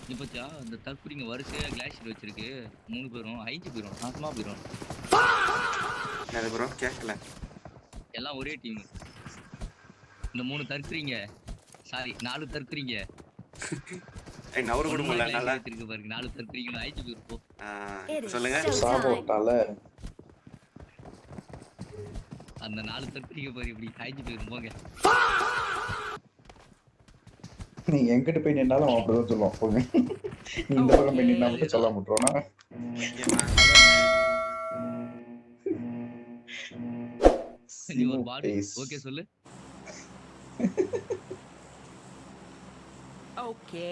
இங்க பாத்தியா இந்த தற்குறிங்க வரிசையா கிளாஷியர் வச்சிருக்கு 3 பேரும் ஐஜி போயிரும் நாசமா போயிரும். அது ப்ரோ கேட்கல. எல்லாம் ஒரே டீம். இந்த 3 தற்குறிங்க சாரி 4 தற்குறிங்க. ஏய் நவரு கூட முடியல நல்லா இருக்கு பாருங்க 4 தற்குறிங்க ஐஜி போயிரும். சொல்லுங்க. சாபோட்டால அந்த 4 தற்குறிங்க பாரு இப்படி ஐஜி போயிரும் போங்க. நீ எங்கிட்ட போய் நின்னாலும் அவன் அப்படிதான் சொல்லுவான் போங்க. நீ இந்த பக்கம் போய் நின்னா மட்டும் சொல்ல மாட்டோம்னா நீ ஒரு பாடி ஓகே சொல்லு. ஓகே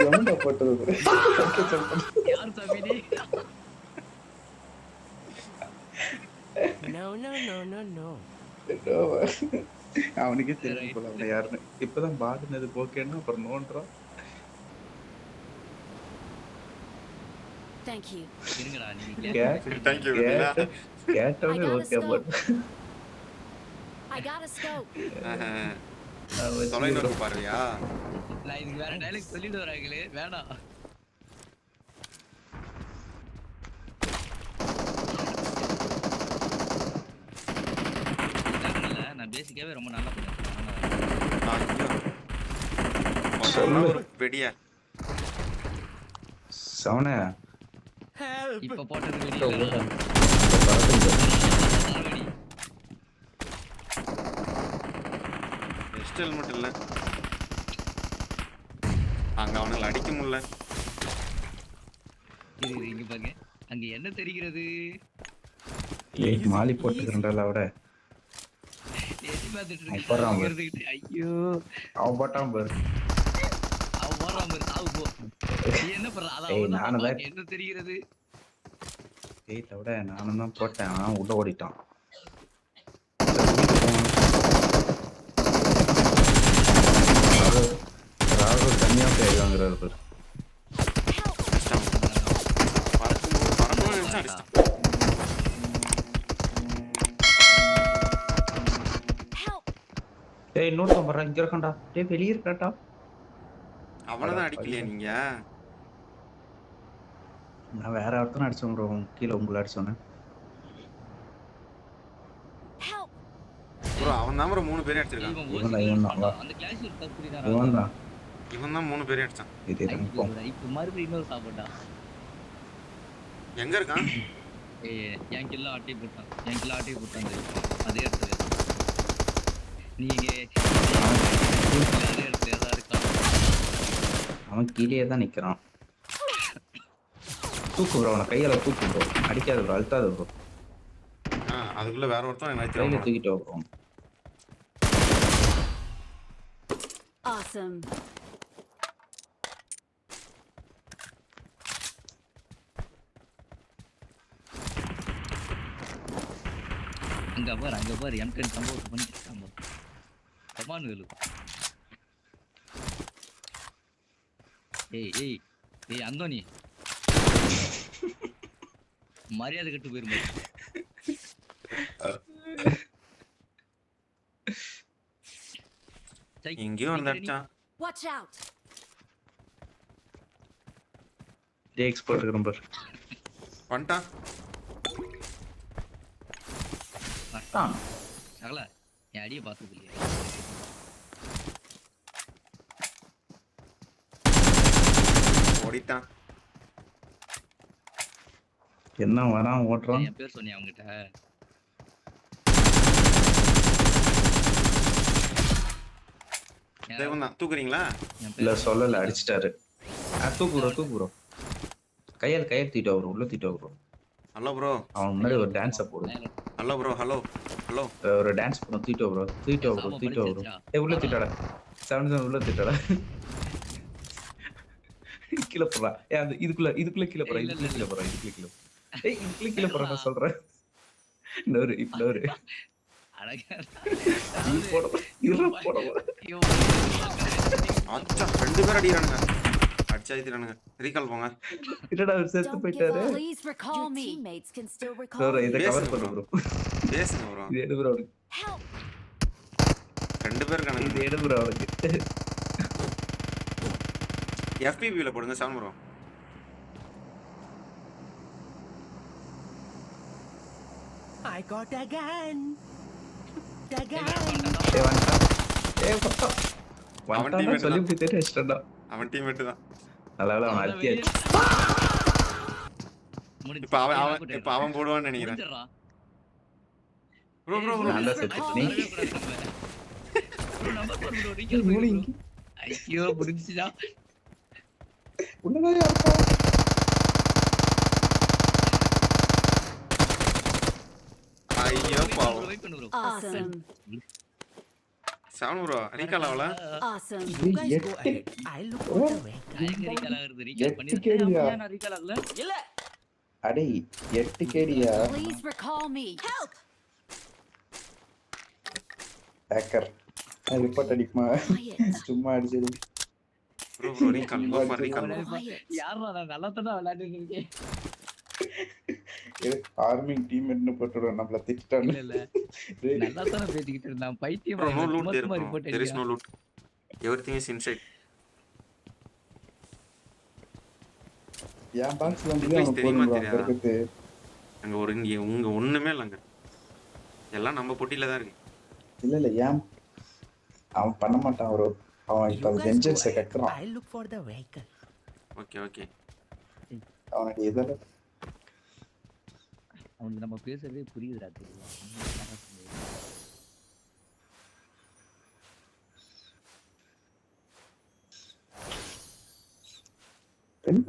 எவன்டா போட்டது ஓகே சொல்றேன். யார் சாமி நீ? No no no no no அவனுக்கே தெரியும் போல அவனை யாருன்னு. இப்பதான் பாடுனது ஓகேன்னா அப்புறம் நோன்றான். Thank you. இருங்கடா நீங்க थैंक यू வெண்ணிலா. கேட்டவனே ஓகே போட். I got a scope. தொலைநோக்கு பார்வையா? நான் இதுக்கு வேற டைலாக் சொல்லிட்டு வராங்களே வேணாம். நான் பேசிக்காவே ரொம்ப நல்லா சொல்ல ஒரு வெடியா சவனே இப்ப போட்டது வெடி வெஸ்ட் ஹெல்மெட் இல்ல அங்க அவனுங்களை அடிக்க முடியல. இங்க பாருங்க அங்க என்ன தெரிகிறது? ஏய் மாலி போட்டுக்கிறேன்டா அவட. ஐயோ அவன் போட்டான் பாரு. அவன் போறான் பாரு சாவு போ. நீ என்ன பண்ற? அதான் என்ன தெரிகிறது? ஏய் தவிட நானும் தான் போட்டேன். அவன் உள்ள ஓடிட்டான். ராகுல் தனியா போய் வாங்குறாரு பாரு. ஏய் இன்னொருத்தன் வர்றான் இங்க இருக்கான்டா. டேய் வெளிய இருக்கான்டா. அவனதான் அடிக்கலையா நீங்க? நான் வேற ஒருத்தனை அடிச்சேன் ப்ரோ. கீழே உங்களை அடிச்சோன்னே ப்ரோ அவன் தான் ப்ரோ 3 பேரே அடிச்சிருக்கான். அந்த கிளாஸ் ஒரு தப்புறினா இவன் தான் 3 பேரே அடிச்சான். இது இப்போ மறுபடியும் இன்னொரு சாப்பிட்டா எங்க இருக்கான்? ஏய் என் கில்ல ஆட்டி போட்டான். என் கில்ல ஆட்டி போட்டான். அதே இடத்துல நீங்க அதே இடத்துல ஏதா இருக்கா? அவன் கீழே தான் நிக்கிறான். தூக்கு ப்ரோ அவனை கையால தூக்கு ப்ரோ. அடிக்காத ப்ரோ அழுத்தாத ப்ரோ. அதுக்குள்ள வேற ஒருத்தன் என்ன கையில தூக்கிட்டு ப்ரோ. Awesome. அங்க பாரு M10 சம்பவம் பண்ணிட்டாங்க. கமான் வேலு. ஏய் அந்தோனி மரியாதை கட்டு போயிருமா? எங்கேயோ வந்துட்டான். Watch out. டே எக்ஸ்போர்ட் நம்பர் வந்துட்டான். சகல என் அடியை பார்த்தது இல்லையா? ஓடிட்டான். என்ன வரான் ஓட்டுறான். என் பேர் சொன்னியா அவங்ககிட்ட? தூக்குறீங்களா? இல்ல சொல்லல அடிச்சிட்டாரு. தூக்கு ப்ரோ கையால் தூக்கிட்டு வரும். உள்ள தூக்கிட்டு வரும். ஹலோ ப்ரோ அவன் முன்னாடி ஒரு டான்ஸை போடு. ஹலோ ப்ரோ ஹலோ ஒரு டான்ஸ் பண்ண தூக்கிட்டு வரும். உள்ள தூக்கிட்டாடா 7 உள்ள தூக்கிட்டாடா. கீழே போறா. இதுக்குள்ள கீழே போறா. இதுக்குள்ள கீழே போறா நான் சொல்றேன். இன்னொரு அச்சா 2 பேர் அடிக்கிறானுங்க. அடிச்சாயிரானுங்க. ரீகால் போங்க. என்னடா செத்து போயிட்டாரு. Please recall me. Teammates can still recall. Bro இத கவர் பண்ணு ப்ரோ. பேசுங்க ப்ரோ. இது எடு ப்ரோ. 2 பேர் கணக்கு. இது எடு ப்ரோ அவனுக்கு. FPV-ல போடுங்க sound bro. I got a gun. The ஏய், gun. ஏய் வந்துட்டான். ஏய் பப்பா. அவன் வந்துட்டான் teammate சொல்லி தான். இப்படி தெரியும் வச்சிட்டா. அவன் டீம்மேட் தான். நல்ல வேளை அவன் அவனை அழுத்தியாச்சு. முடிஞ்சு. இப்ப ஏய், அவன் knock out இப்ப அவன் போடுவான்னு நினைக்கிறேன். முடிஞ்சிடுறா. Bro bro bro. நல்லா செத்து நீ. bro, number 4 bro, recall பண்ணு bro. ஐயோ முடிஞ்சுடா. உள்ளதான் யாருப்பா? ஐயோ பாவம். வெயிட் பண்ணு bro. Awesome. Sound bro recall ஆவல. Awesome. You guys go ahead. I'll look for the vehicle. எங்க recall ஆகுறது? recall எட்டு பண்ணிருக்கேன். கேடியா? நான் recall ஆகல. இல்ல. அடே 8 கேடியா Please recall me. Help! Hacker report அடிக்குமா Quiet. சும்மா அடிச்சது bro bro recall go for recall. Quiet. யாரா நான் நல்லா தான் விளையாடிட்டு இருக்கேன். ஆர்மிங் டீம்மேட்னு போட்டுடுவோம் நம்மள திட்டாங்க இல்ல இல்ல. நல்லா தான் பேசிக்கிட்டு இருந்தான். பைத்தியம் ப்ரோ நோ சும்மா லூட் தேர் சும்மா bro. report there is no அடிக்கிறான். லூட். Everything is inside. என் பாக்ஸ்ல வந்து Please அவன் தெரியுமா போடுறான் தெரியாதா? இருக்குது அங்க ஒரு இங்க உங்க ஒண்ணுமே இல்லங்க. எல்லாம் நம்ம பொட்டில தான் இருக்கு. இல்ல ஏன் அவன் பண்ண மாட்டான் ஒரு அவன் You இப்ப guys go வெஞ்சன்ஸை ahead. கட்டுறான் I'll look for the vehicle. Okay okay. அவனுடைய இதில் அவனுக்கு நம்ம பேசுறதே புரியுதுடா தெரியுமா?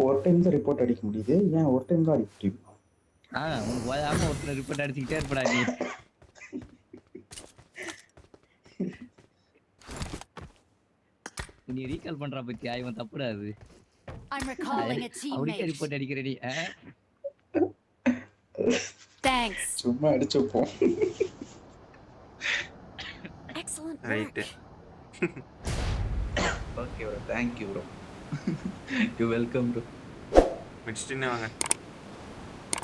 ஒரு டைம் தான் ரிப்போர்ட் அடிக்க முடியுது ஏன் ஒரு டைம் தான் அடிக்க முடியும் உனக்கு ஓயாம ஒருத்தர் ரிப்போர்ட் அடிச்சுக்கிட்டே இருப்படா நீ. நீ ரீகால் பண்ற பத்தியா இவன் தப்புடா அது. I'm recalling a அவனுக்கே teammate. ரிப்போர்ட் அடிக்கிற நீ. Thanks. சும்மா அடிச்சு வைப்போம் Excellent right. work. Okay bro thank you bro. You welcome bro. மிட்ஸ்டினே வாங்க.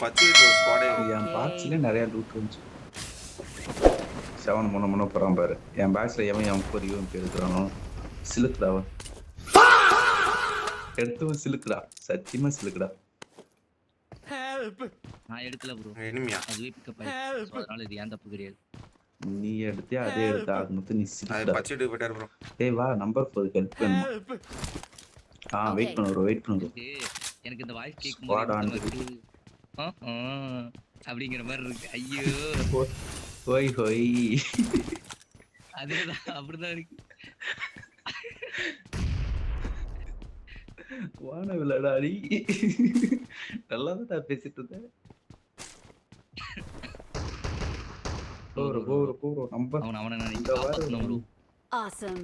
பச்சை ஸ்குவாடே என் பாக்ஸ்ல நிறைய லூட் இருந்துச்சு. 7 முன்ன போறான் பாரு. என் பாக்ஸ்ல எவன் ஒரு யூஎம்பி எடுக்கிறானோ சிலுக்குடா அவன். எடுத்தவன் சிலுக்குடா சத்தியமா சிலுக்குடா. Help! நான் எடுக்கல ப்ரோ. எனிமியா. அதுவே பிக்கப் ஆயிடுச்சு. அதனால இது ஏன் தப்பு கிடையாது. நீ எடுத்தியா அதே எடுத்தா அது மொத்தம் நீ அது சிலுக்குடா. பச்சை எடுத்து போயிட்டாரு ப்ரோ. டேய் வா நம்பர் 4 ஹெல்ப் பண்ணு. Help! வெயிட் பண்ணு ப்ரோ வெயிட் பண்ணு. எனக்கு இந்த வாய்ஸ் Squad on கேட்கும்போது அப்படிங்கிற மாதிரி இருக்கு. ஐயோ ஹோய் ஹோய். அதுதான் அப்படிதான் இருக்கு. வான விளையாடா நீ. நல்லா தான் பேசிட்டு இருந்தேன். போறோம் நம்பர் அவனை நான் இந்த வாரம் காப்பாத்தணும் bro. Awesome.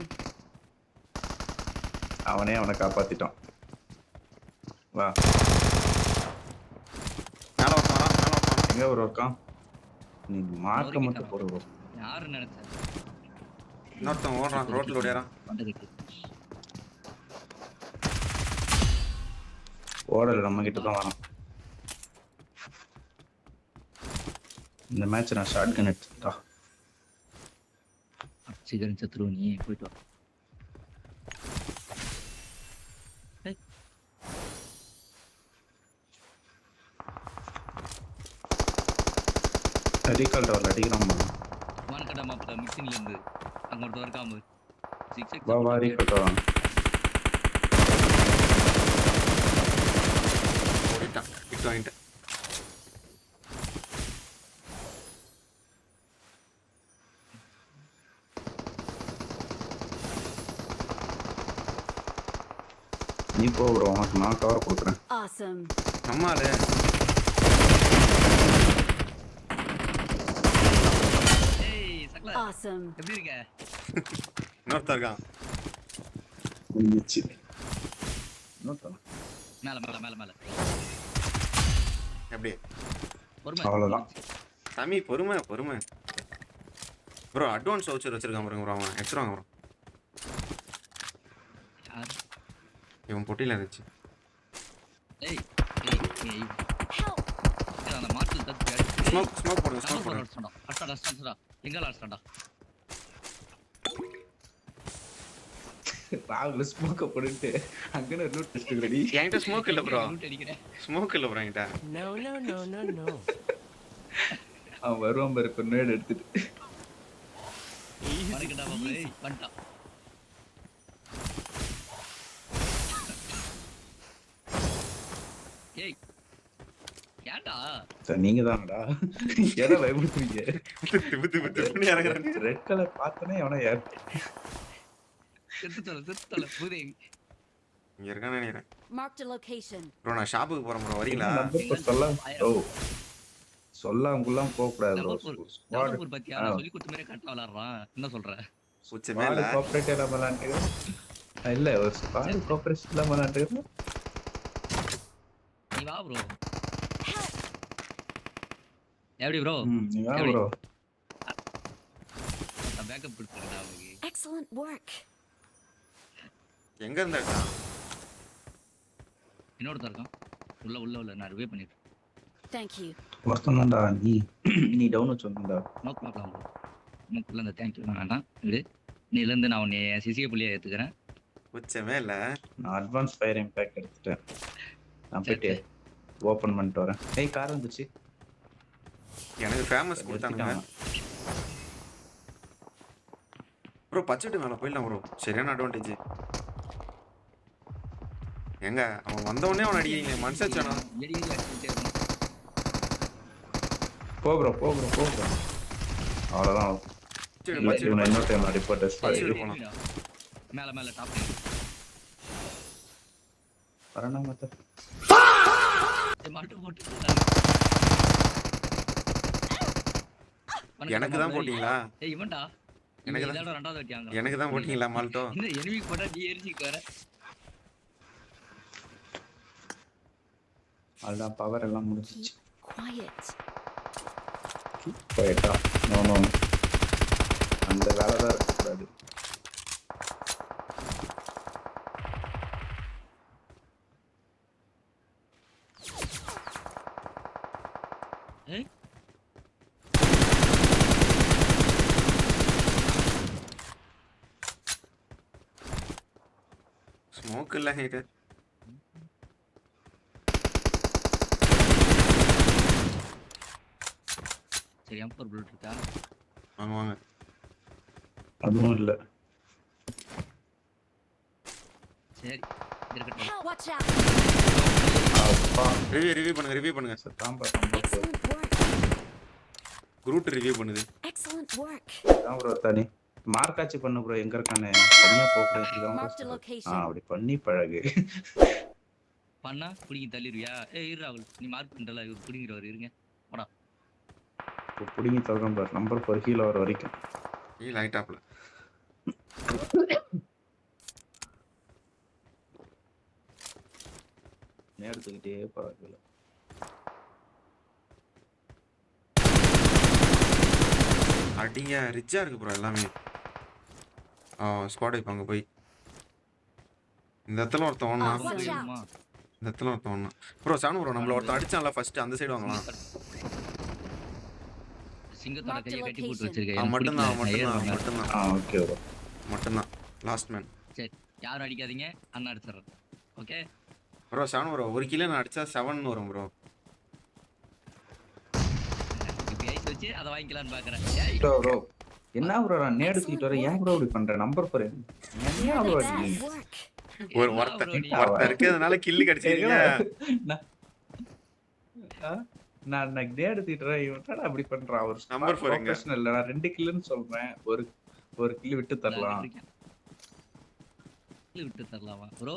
அவனே அவனை காப்பாத்திட்டான். வா மேல வரணும் மேல வரணும். எங்க ஒரு இருக்கான். நீ மார்க்க மட்டும் போடு bro. யாரு நினைச்சேன் இன்னொருத்தன் ஓடுறான் ரோட்ல ஓடிறான். பண்றதுக்கு. ஓடல நம்ம கிட்ட தான் வரான். இந்த மேட்ச் நான் ஷார்ட் கன் எடுத்துட்டா. சீக்கிரம் சத்துரு நீ போயிட்டு வா. ரீகால் டவர்ல அடிக்கிறான். வானக்கடா மாப்பிள்ள மிக்சிங்ல இருந்து அங்க ஒருத்தர் இருக்காம 6x வா ரீகால் டவர். ஓடிட்டான். ஹிட் வாங்கிட்டேன். நீ போ bro உனக்கு நான் கவர் கொடுக்குறேன். Awesome. நம்மாலே ஏய் சக்லா Awesome. எப்படி இருக்க? இன்னொருத்தன் இருக்கான். முடிஞ்சிச்சு. இன்னொருத்தன். மேல மேல மேல மேல எப்படி பொறுமை. அவ்வளவுதான். தம்பி பொறுமை பொறுமை ப்ரோ. அட்வான்ஸ் வவுச்சர் வச்சிருக்கான் பாருங்க ப்ரோ. அவன் எடுத்துருவாங்க ப்ரோ. யார்? இவன் பொட்டியில இருந்துச்சு. ஏய் ஏய் ஏய் Help! அந்த மாட்டில் தத்து ஸ்மோக் போடுங்க ஸ்மோக் ஸ்மோக் போடுங்க. போடுறா. அடடா அடடா எங்க லாஸ்டா? ராகுல ஸ்மோக்க போட்டுட்டு அங்கன்னு லூட் டெஸ்ட் ரெடி. என்கிட்ட ஸ்மோக் இல்ல ப்ரோ, லூட் அடிக்கிறேன். ஸ்மோக் இல்ல ப்ரோ என்கிட்ட. No, no, no, no, no. அவன் வருவான் பாரு கொன்னேடு எடுத்துட்டு. மறக்கடா பாபு, ஏய் வந்துட்டான். ஏய் ஏன்டா சார் நீங்க தானடா எதை பயப்படுத்துறீங்க? திப்பு திப்பு திப்புன்னு இறங்குறேன். ரெட் கலர் பார்த்தனே எவனா யார் செத்து தொலை பூதேவி. இங்க இருக்கான்னு நினைக்கிறேன். Marked a location. ப்ரோ நான் ஷாப்புக்கு போறேன் ப்ரோ, வரீங்களா? நம்பர் சொல்ல ஓ சொல்லாமக்குலாம் போக கூடாது ப்ரோ. ஸ்குவாட் நம்பர் பத்தியா நான் சொல்லி கொடுத்த மாதிரி கரெக்டா விளையாடுறான். என்ன சொல்ற? உச்சமே இல்ல. ஸ்குவாட் கோஆபரேட் எல்லாம் விளையாண்டுக்கிறோம். இல்ல ஒரு ஸ்குவாட் கோஆபரேஷன் எல்லாம் விளையாண்டுக்கிறோம். நீ வா ப்ரோ. எப்படி ப்ரோ? நீ வா ப்ரோ. நான் பேக்கப் கொடுத்துறேன் அவங்களுக்கு. Excellent work. எங்க இருந்தா? இன்னொருத்தர் இருக்கான். உள்ள நான் ரிவே பண்ணிட்டேன். Thank you. ஒருத்தனடா நீ டவுன் சொன்னடா. நோக் பார்க்கலாம் ப்ரோ. நோக்குள்ள அந்த தேங்க் யூ வேண்டாம். விடு. நீல இருந்து நான் உன்னை சிசிஏ புள்ளியா ஏத்துக்கிறேன். உச்சமே இல்ல. நான் அட்வான்ஸ் ஃபயர் இம்பாக்ட் எடுத்துட்டேன். நான் போயிட்டு ஓபன் பண்ணிட்டு வரேன். ஏய் கார் வந்துச்சு. எனக்கு ஃபேமஸ் கொடுத்தானுங்க ப்ரோ. பச்சைட்டு மேல போயிடலாம் ப்ரோ, சரியான அட்வான்டேஜ். எங்க அவன் வந்த உடனே அவன் அடிக்கிறீங்க மனுஷாச்சானா? எடி அடிச்சிட்டே இருக்கணும். போ ப்ரோ. அவ்வளவுதான். இவனை இன்னொரு டைம் ரிப்போர்ட் பச்சைட்டு போலாம். மேல டாப் வரணும் மத்த. மாட்டு போட்டு எனக்கு தான் போட்டீங்களா? ஏய் இவன்டா. எனக்கு தான். இதோட ரெண்டாவது வாட்டியாங்க. எனக்கு தான் போட்டீங்களா மால்டோ? இந்த எனிமி போட்டா நீ எரிஞ்சிட்டு வர. அதான் பவர் எல்லாம் முடிஞ்சிச்சு. Quiet. போயிட்டா. நோ அந்த வேலை தான் இருக்கக்கூடாது. ஏய் ஸ்மோக் இல்ல ஹீட். சரி எம்பர் புல்லட் இருக்கா? வாங்க அதுவும் இல்ல. சரி இருக்கட்டும். Hell, watch out. அப்பா ரிவ்யூ பண்ணுங்க. தாம்பா Excellent work. குரூட் ரிவ்யூ பண்ணுது. Excellent work. தான் ப்ரோ தனி மார்க்காச்சு பண்ணு ப்ரோ. எங்க இருக்கானே தனியா Marked a போக. location. அப்படி பண்ணி பழகு. பண்ணா புடிங்கி தள்ளிடுவியா? ஏய் இரு ராகுல், நீ மார்க் பண்றல இவர் புடிங்கிறவர் இருங்க. போடா. இப்போ புடிங்கி தள்ளுறோம் பாரு. நம்பர் 4 கீழ வர வரைக்கும். லைட் ஆப்ல நேரத்துக்கிட்டே பரவாயில்ல. அடிங்க ரிச்சா இருக்கு ப்ரோ எல்லாமே. ஸ்குவாட் வைப்பாங்க போய். இந்த இடத்துல ஒருத்தன் ஓடனா. Watch out. இந்த இடத்துல ஒருத்தன் ஓடனா ப்ரோ. சானு ப்ரோ நம்மள ஒருத்தன் அடிச்சான்ல ஃபர்ஸ்ட், அந்த சைடு வாங்கலாம். சிங்கத்தோட கையை கட்டி போட்டு வச்சிருக்கேன். மட்டும்தான். Okay bro. மட்டும்தான் லாஸ்ட் மேன். சரி யாரும் அடிக்காதீங்க, அண்ணா அடிச்சிடுறேன். ஓகே ப்ரோ சானு ப்ரோ ஒரு கிலோ நான் அடிச்சா 7 வரும் ப்ரோ. இப்போ ஐஸ் வச்சு அதை வாங்கிக்கலாம்னு பாக்குறேன். ஏய் ப்ரோ என்ன ப்ரோ நான் நேடு தூக்கிட்டு வரேன். ஏன் ப்ரோ இப்படி பண்ற? நம்பர் 4 என்ன ப்ரோ நீ? Excellent work. ஒரு ஒருத்தர் இருக்கிறதுனால கில்லு கடிச்சிருக்கீங்க. நான் நேடு தூக்கிட்டு இவன் அப்படி பண்றான். ஒரு நம்பர் 4 எங்க? பிரச்சனை இல்ல. நான் 2 கில்லுன்னு சொல்றேன். ஒரு கில்லு விட்டு தரலாம். விட்டு தரலாமா ப்ரோ?